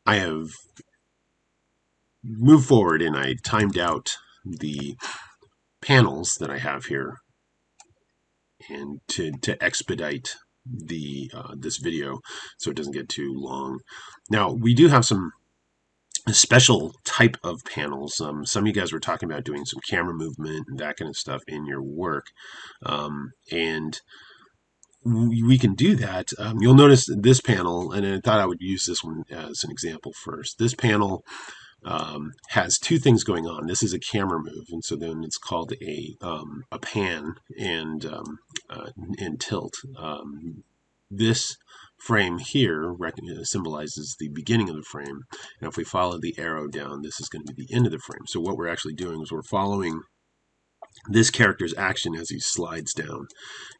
I have moved forward and I timed out the panels that I have here and to expedite the this video so it doesn't get too long. Now we do have some special type of panels. Some of you guys were talking about doing some camera movement and that kind of stuff in your work, and we can do that. You'll notice this panel, and I thought I would use this one as an example first. This panel has two things going on. This is a camera move, and so then it's called a pan and tilt. This frame here symbolizes the beginning of the frame, and if we follow the arrow down, this is going to be the end of the frame. So what we're actually doing is we're following this character's action as he slides down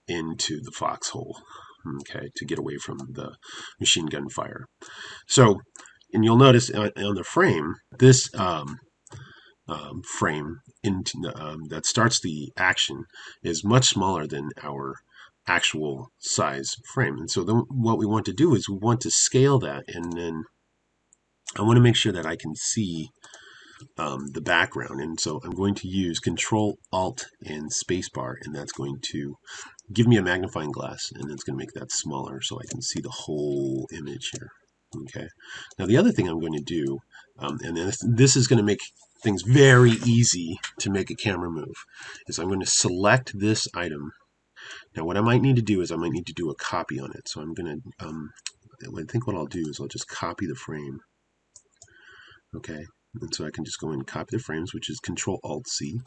into the foxhole, okay, to get away from the machine gun fire. So, and you'll notice on the frame, this frame that starts the action is much smaller than our actual size frame. And so then what we want to do is we want to scale that, and then I want to make sure that I can see the background. And so I'm going to use Control Alt and Spacebar, and that's going to give me a magnifying glass, and it's going to make that smaller so I can see the whole image here. Okay. Now the other thing I'm going to do, and this is going to make things very easy to make a camera move, is I'm going to select this item. Now what I might need to do is I might need to do a copy on it. So I'm going to, I think what I'll do is I'll just copy the frame. Okay. And so I can just go and copy the frames, which is Control Alt C.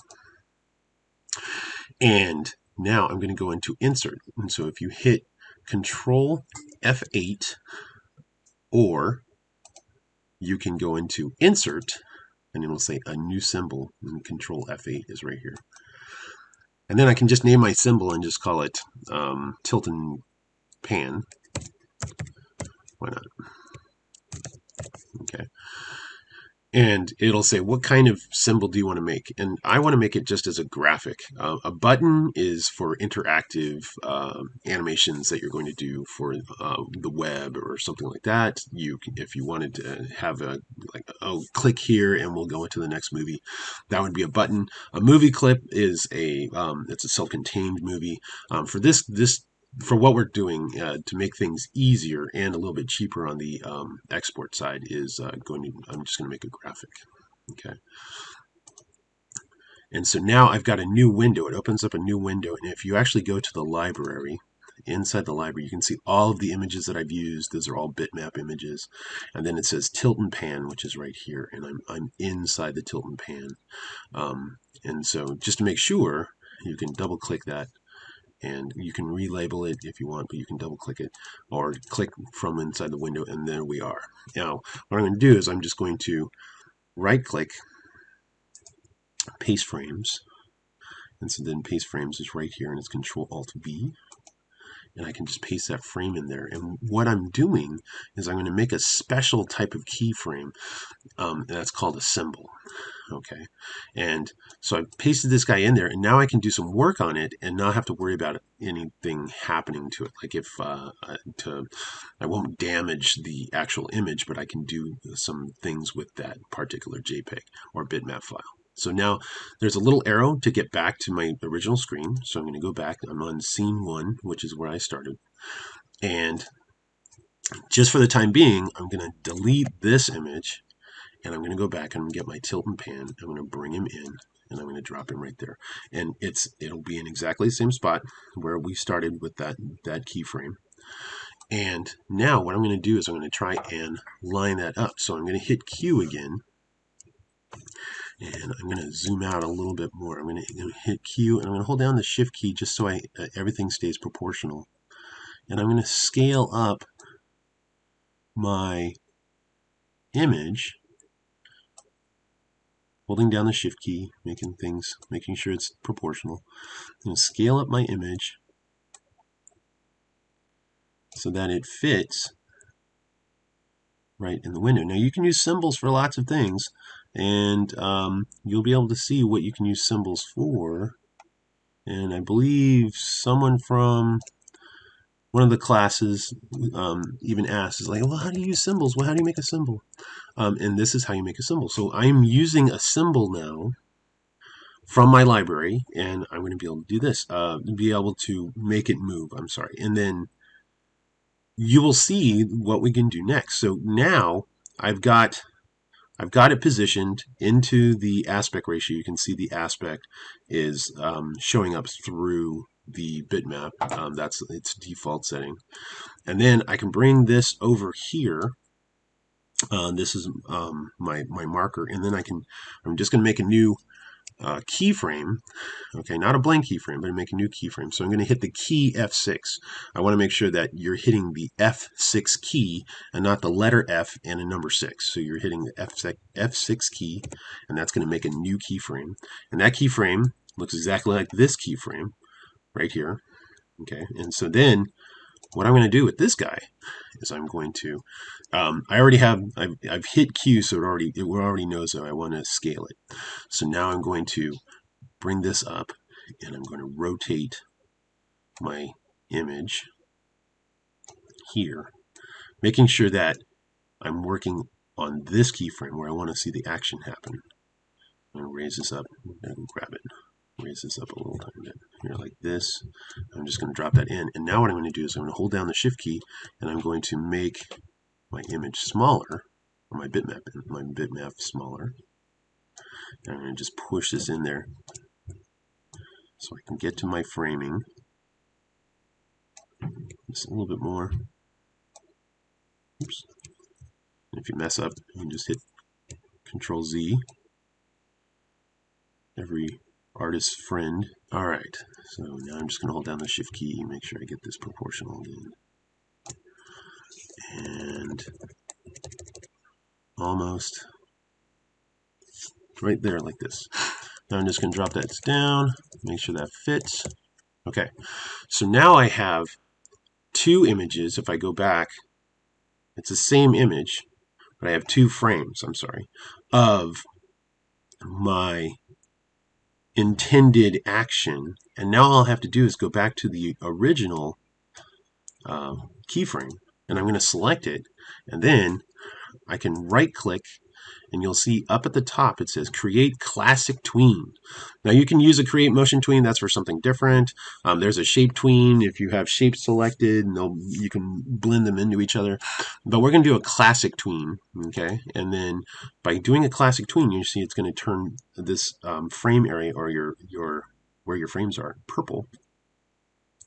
And now I'm going to go into Insert. And so if you hit Control F8, or you can go into Insert, and it'll say a new symbol, and Control F8 is right here. And then I can just name my symbol and just call it tilt and pan. Why not? Okay. And it'll say, what kind of symbol do you want to make? And I want to make it just as a graphic. A button is for interactive animations that you're going to do for the web or something like that. You can, if you wanted to have a, like, oh, click here and we'll go into the next movie, that would be a button. A movie clip is it's a self-contained movie. For what we're doing to make things easier and a little bit cheaper on the export side is I'm just going to make a graphic. Okay. And so now I've got a new window. It opens up a new window. And if you actually go to the library, inside the library, you can see all of the images that I've used. Those are all bitmap images. And then it says tilt and pan, which is right here. And I'm inside the tilt and pan. And so just to make sure, you can double click that. And you can relabel it if you want, but you can double click it or click from inside the window, and there we are. Now, what I'm going to do is I'm just going to right click, paste frames, and so then paste frames is right here, and it's Control Alt V, and I can just paste that frame in there. And what I'm doing is I'm going to make a special type of keyframe, and that's called a symbol. Okay, and so I pasted this guy in there, and now I can do some work on it and not have to worry about anything happening to it. Like if I won't damage the actual image, but I can do some things with that particular JPEG or bitmap file. So now there's a little arrow to get back to my original screen. So I'm going to go back. I'm on scene 1, which is where I started. And just for the time being, I'm going to delete this image. And I'm going to go back and get my tilt and pan. I'm going to bring him in, and I'm going to drop him right there. And it'll be in exactly the same spot where we started with that keyframe. And now what I'm going to do is I'm going to try and line that up. So I'm going to hit Q again. And I'm going to zoom out a little bit more. I'm going to hit Q, and I'm going to hold down the Shift key just so everything stays proportional. And I'm going to scale up my image, holding down the Shift key, making sure it's proportional. I'm going to scale up my image so that it fits right in the window. Now you can use symbols for lots of things, and you'll be able to see what you can use symbols for. And I believe someone from one of the classes even asks, is like, well, how do you use symbols? Well, how do you make a symbol? And this is how you make a symbol. So I'm using a symbol now from my library, and I'm going to be able to do this, be able to make it move. I'm sorry. And then you will see what we can do next. So now I've got it positioned into the aspect ratio. You can see the aspect is showing up through the bitmap. That's its default setting. And then I can bring this over here. This is my marker, and then I'm just going to make a new keyframe. Okay, not a blank keyframe, but make a new keyframe. So I'm going to hit the key F6. I want to make sure that you're hitting the F6 key and not the letter F and a number 6. So you're hitting the F6 key, and that's going to make a new keyframe. And that keyframe looks exactly like this keyframe right here. Okay, and so then what I'm going to do with this guy is I'm going to, I've hit Q, so it already knows that I want to scale it. So now I'm going to bring this up, and I'm going to rotate my image here, making sure that I'm working on this keyframe where I want to see the action happen. I'm going to raise this up and grab it. Raise this up a little tiny bit here like this. I'm just going to drop that in, and now what I'm going to do is I'm going to hold down the shift key, and I'm going to make my image smaller, or my bitmap smaller. And I'm going to just push this in there so I can get to my framing. Just a little bit more. Oops. And if you mess up, you can just hit Control Z. Every artist's friend. Alright, so now I'm just going to hold down the shift key and make sure I get this proportional again. And almost right there like this. Now I'm just going to drop that down, make sure that fits. Okay, so now I have two images. If I go back, it's the same image, but I have two frames, I'm sorry, of my intended action. And now all I'll have to do is go back to the original keyframe, and I'm going to select it, and then I can right click, and you'll see up at the top it says create classic tween. Now you can use a create motion tween, that's for something different. There's a shape tween if you have shapes selected, and you can blend them into each other, but we're going to do a classic tween. Okay, and then by doing a classic tween, you see it's going to turn this frame area, or where your frames are, purple.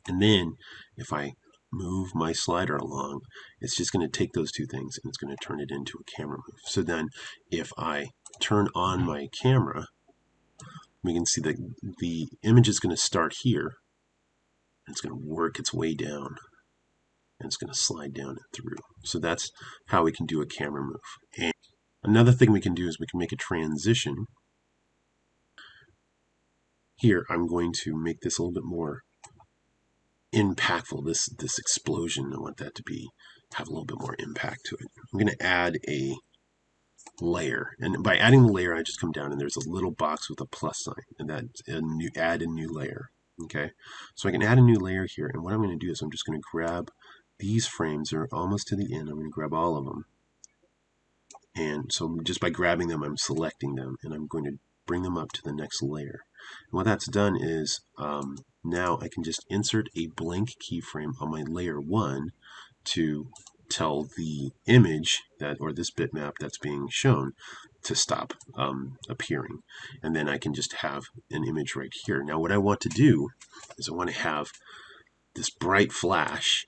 And then if I move my slider along, it's just going to take those two things and it's going to turn it into a camera move. So then if I turn on my camera, we can see that the image is going to start here, and it's going to work its way down, and it's going to slide down and through. So that's how we can do a camera move. And another thing we can do is we can make a transition. Here I'm going to make this a little bit more impactful, this explosion. I want that to have a little bit more impact to it. I'm going to add a layer, and by adding the layer I just come down and there's a little box with a plus sign, and that's add a new layer. Okay, so I can add a new layer here, and what I'm going to do is I'm just going to grab these frames. They're almost to the end. I'm going to grab all of them, and so just by grabbing them I'm selecting them, and I'm going to bring them up to the next layer. And what that's done is now I can just insert a blank keyframe on my layer 1 to tell the image or this bitmap that's being shown to stop appearing. And then I can just have an image right here. Now what I want to do is I want to have this bright flash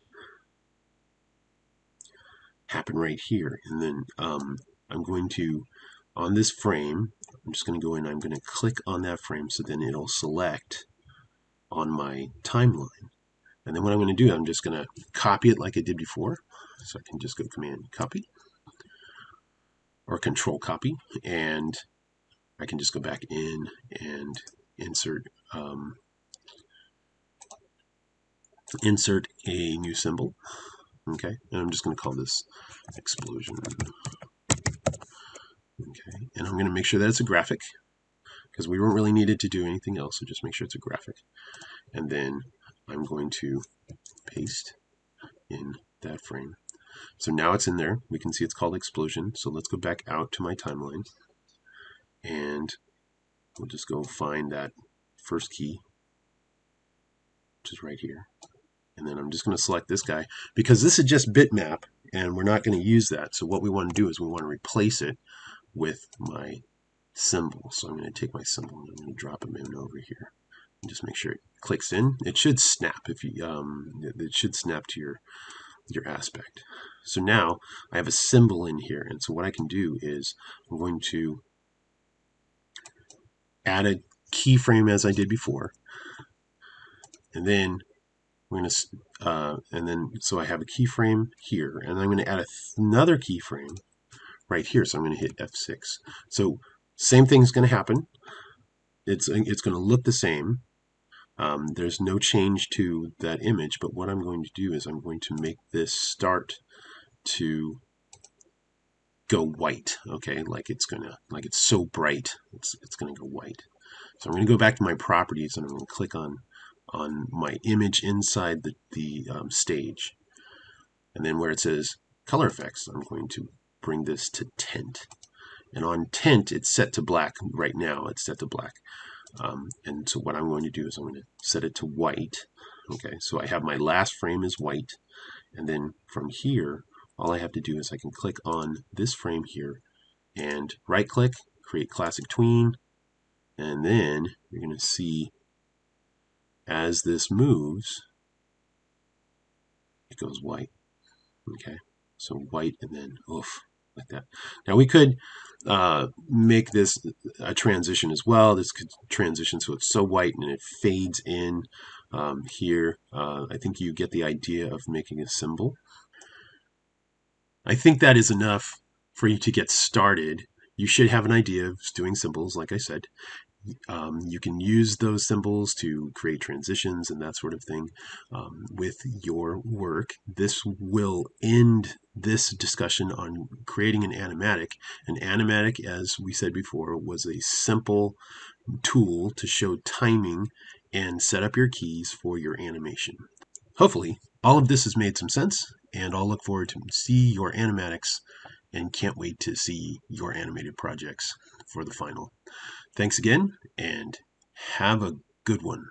happen right here. And then I'm going to, on this frame, I'm just going to go in, I'm going to click on that frame, so then it'll select on my timeline. And then what I'm going to do, I'm just going to copy it like I did before. So I can just go Command copy or Control copy, and I can just go back in and insert a new symbol. Okay, and I'm just going to call this explosion. Okay, and I'm going to make sure that it's a graphic, because we weren't really needed to do anything else, so just make sure it's a graphic. And then I'm going to paste in that frame. So now it's in there. We can see it's called explosion. So let's go back out to my timeline, and we'll just go find that first key, which is right here. And then I'm just going to select this guy because this is just bitmap and we're not going to use that. So what we want to do is we want to replace it with my symbol. So I'm going to take my symbol and I'm going to drop him in over here and just make sure it clicks in. It should snap if you it should snap to your aspect. So now I have a symbol in here, and so what I can do is I'm going to add a keyframe as I did before, and then we're going to and then so I have a keyframe here, and I'm going to add another keyframe right here. So I'm going to hit F6. So same thing's going to happen. It's going to look the same. There's no change to that image, but what I'm going to do is I'm going to make this start to go white. Okay, like it's so bright, it's gonna go white. So I'm going to go back to my properties and I'm going to click on my image inside the stage, and then where it says color effects, I'm going to bring this to tint, and on tint it's set to black right now. It's set to black, and so what I'm going to do is I'm going to set it to white. Okay, so I have my last frame is white, and then from here all I have to do is I can click on this frame here and right click, create classic tween, and then you're going to see as this moves it goes white. Okay, so white and then oof, like that. Now we could make this a transition as well. This could transition so it's so white and it fades in here. I think you get the idea of making a symbol. I think that is enough for you to get started. You should have an idea of doing symbols, like I said. You can use those symbols to create transitions and that sort of thing with your work. This will end this discussion on creating an animatic. An animatic, as we said before, was a simple tool to show timing and set up your keys for your animation. Hopefully, all of this has made some sense, and I'll look forward to see your animatics and can't wait to see your animated projects for the final. Thanks again, and have a good one.